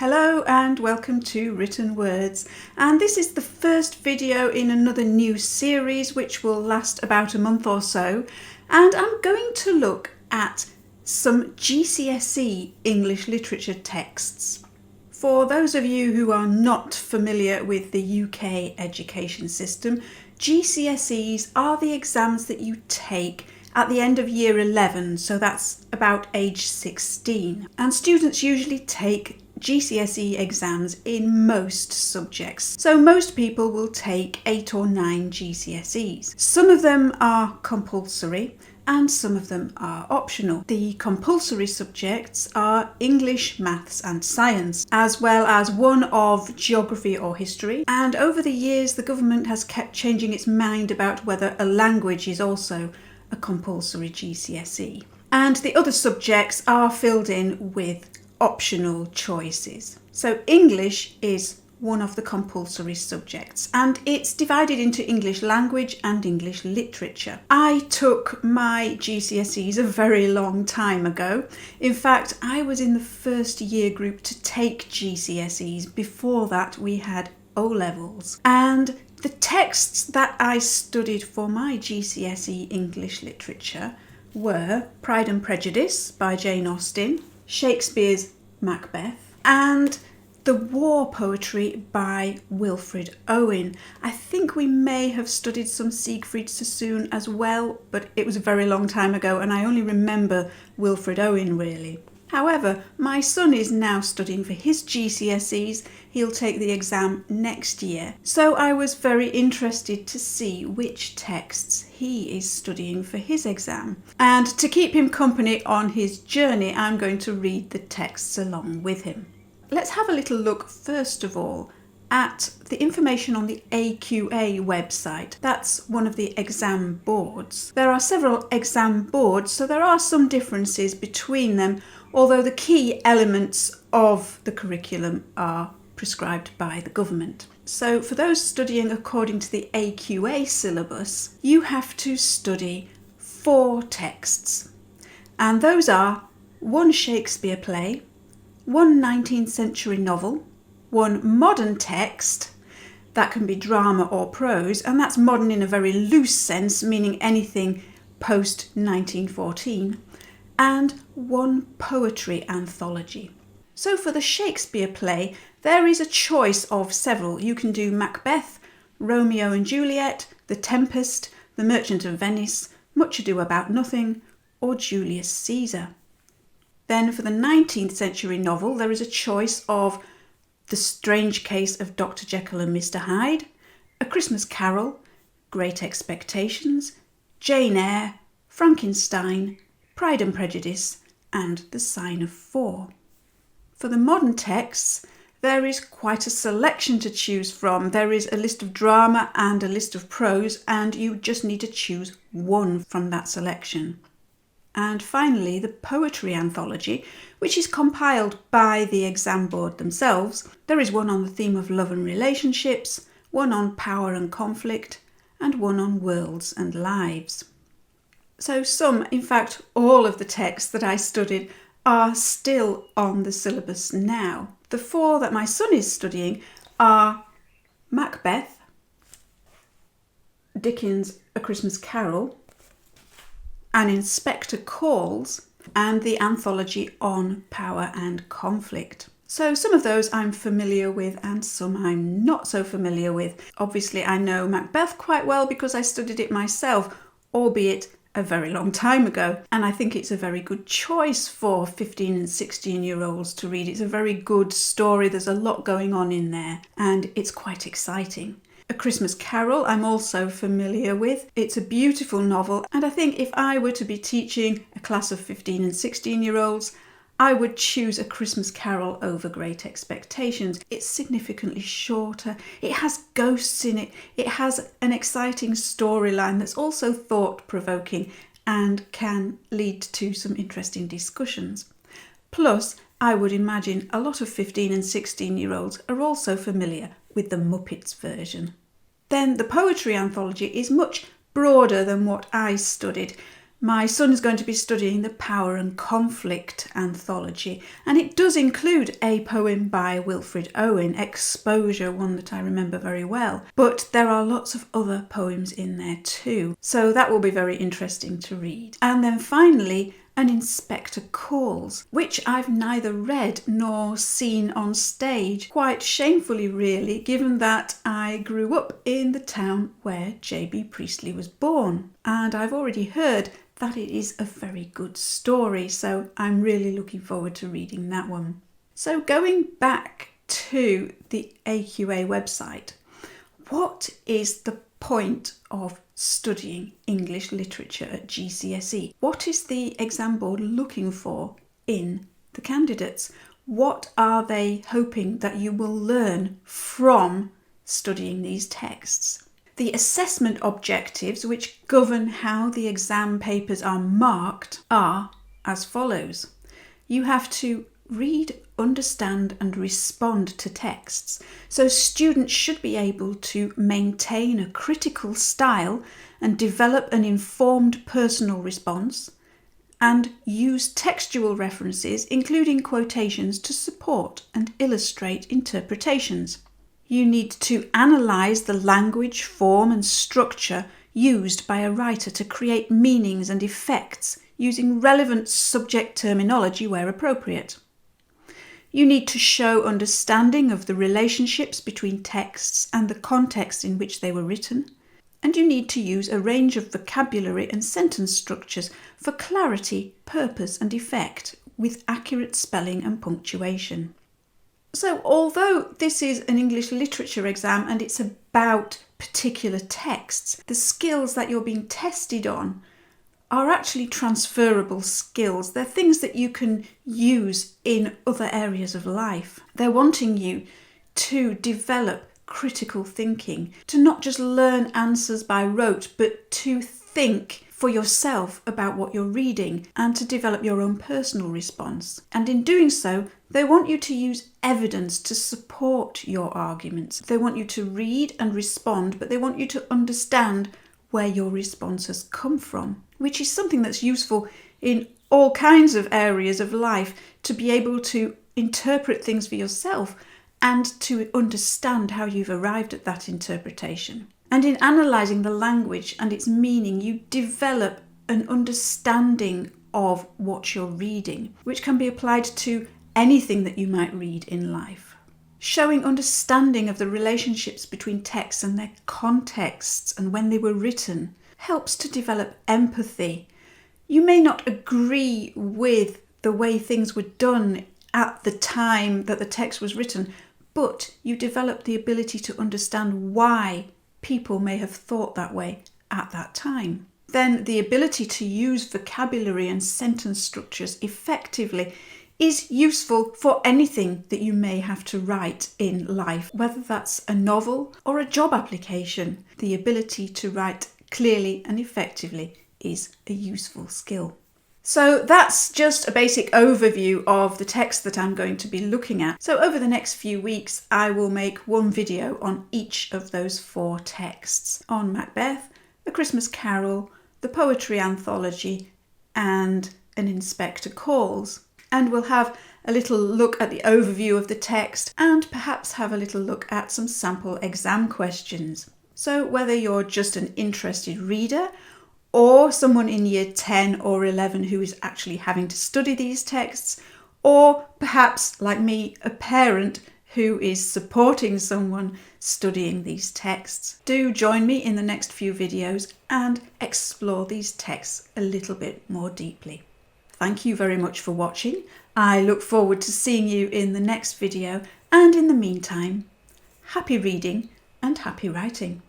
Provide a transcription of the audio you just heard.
Hello and welcome to Written Words, and this is the first video in another new series which will last about a month or so, and I'm going to look at some GCSE English literature texts. For those of you who are not familiar with the UK education system, GCSEs are the exams that you take at the end of year 11, so that's about age 16, and students usually take GCSE exams in most subjects. So most people will take 8 or 9 GCSEs. Some of them are compulsory and some of them are optional. The compulsory subjects are English, Maths and Science, as well as one of Geography or History. And over the years the government has kept changing its mind about whether a language is also a compulsory GCSE. And the other subjects are filled in with optional choices. So English is one of the compulsory subjects and it's divided into English language and English literature. I took my GCSEs a very long time ago. In fact, I was in the first year group to take GCSEs. Before that we had O-levels, and the texts that I studied for my GCSE English literature were Pride and Prejudice by Jane Austen, Shakespeare's Macbeth, and the war poetry by Wilfred Owen. I think we may have studied some Siegfried Sassoon as well, but it was a very long time ago and I only remember Wilfred Owen really. However, my son is now studying for his GCSEs. He'll take the exam next year. So I was very interested to see which texts he is studying for his exam. And to keep him company on his journey, I'm going to read the texts along with him. Let's have a little look first of all at the information on the AQA website. That's one of the exam boards. There are several exam boards, so there are some differences between them, although the key elements of the curriculum are prescribed by the government. So for those studying according to the AQA syllabus, you have to study 4 texts, and those are 1 Shakespeare play, 1 19th century novel, 1 modern text, that can be drama or prose, and that's modern in a very loose sense, meaning anything post 1914, and 1 poetry anthology. So for the Shakespeare play, there is a choice of several. You can do Macbeth, Romeo and Juliet, The Tempest, The Merchant of Venice, Much Ado About Nothing, or Julius Caesar. Then for the 19th century novel, there is a choice of The Strange Case of Dr. Jekyll and Mr. Hyde, A Christmas Carol, Great Expectations, Jane Eyre, Frankenstein, Pride and Prejudice, and The Sign of 4. For the modern texts, there is quite a selection to choose from. There is a list of drama and a list of prose, and you just need to choose one from that selection. And finally, the poetry anthology, which is compiled by the exam board themselves. There is one on the theme of love and relationships, one on power and conflict, and one on worlds and lives. So some, in fact all of the texts that I studied are still on the syllabus now. The 4 that my son is studying are Macbeth, Dickens' A Christmas Carol, An Inspector Calls, and the anthology on power and conflict. So some of those I'm familiar with and some I'm not so familiar with. Obviously I know Macbeth quite well because I studied it myself, albeit a very long time ago, and I think it's a very good choice for 15 and 16-year-olds to read. It's a very good story, there's a lot going on in there, and it's quite exciting. A Christmas Carol I'm also familiar with. It's a beautiful novel, and I think if I were to be teaching a class of 15 and 16-year-olds, I would choose A Christmas Carol over Great Expectations. It's significantly shorter, it has ghosts in it, it has an exciting storyline that's also thought-provoking and can lead to some interesting discussions. Plus, I would imagine a lot of 15 and 16-year-olds are also familiar with the Muppets version. Then the poetry anthology is much broader than what I studied. My son is going to be studying the Power and Conflict anthology, and it does include a poem by Wilfred Owen, Exposure, one that I remember very well. But there are lots of other poems in there too, so that will be very interesting to read. And then finally, An Inspector Calls, which I've neither read nor seen on stage, quite shamefully really, given that I grew up in the town where J.B. Priestley was born. And I've already heard that it is a very good story, so I'm really looking forward to reading that one. So going back to the AQA website, what is the point of studying English literature at GCSE? What is the exam board looking for in the candidates? What are they hoping that you will learn from studying these texts? The assessment objectives which govern how the exam papers are marked are as follows. You have to read, understand and respond to texts. So students should be able to maintain a critical style and develop an informed personal response, and use textual references, including quotations, to support and illustrate interpretations. You need to analyse the language, form and structure used by a writer to create meanings and effects using relevant subject terminology where appropriate. You need to show understanding of the relationships between texts and the context in which they were written. And you need to use a range of vocabulary and sentence structures for clarity, purpose and effect, with accurate spelling and punctuation. So although this is an English literature exam and it's about particular texts, the skills that you're being tested on are actually transferable skills. They're things that you can use in other areas of life. They're wanting you to develop critical thinking, to not just learn answers by rote, but to think for yourself about what you're reading and to develop your own personal response. And in doing so, they want you to use evidence to support your arguments. They want you to read and respond, but they want you to understand where your response has come from, which is something that's useful in all kinds of areas of life, to be able to interpret things for yourself and to understand how you've arrived at that interpretation. And in analysing the language and its meaning, you develop an understanding of what you're reading, which can be applied to anything that you might read in life. Showing understanding of the relationships between texts and their contexts and when they were written helps to develop empathy. You may not agree with the way things were done at the time that the text was written, but you develop the ability to understand why people may have thought that way at that time. Then the ability to use vocabulary and sentence structures effectively is useful for anything that you may have to write in life, whether that's a novel or a job application. The ability to write clearly and effectively is a useful skill. So that's just a basic overview of the text that I'm going to be looking at. So over the next few weeks, I will make one video on each of those 4 texts, on Macbeth, A Christmas Carol, the Poetry Anthology, and An Inspector Calls. And we'll have a little look at the overview of the text and perhaps have a little look at some sample exam questions. So whether you're just an interested reader or someone in year 10 or 11 who is actually having to study these texts, or perhaps, like me, a parent who is supporting someone studying these texts, do join me in the next few videos and explore these texts a little bit more deeply. Thank you very much for watching. I look forward to seeing you in the next video, and in the meantime, happy reading and happy writing.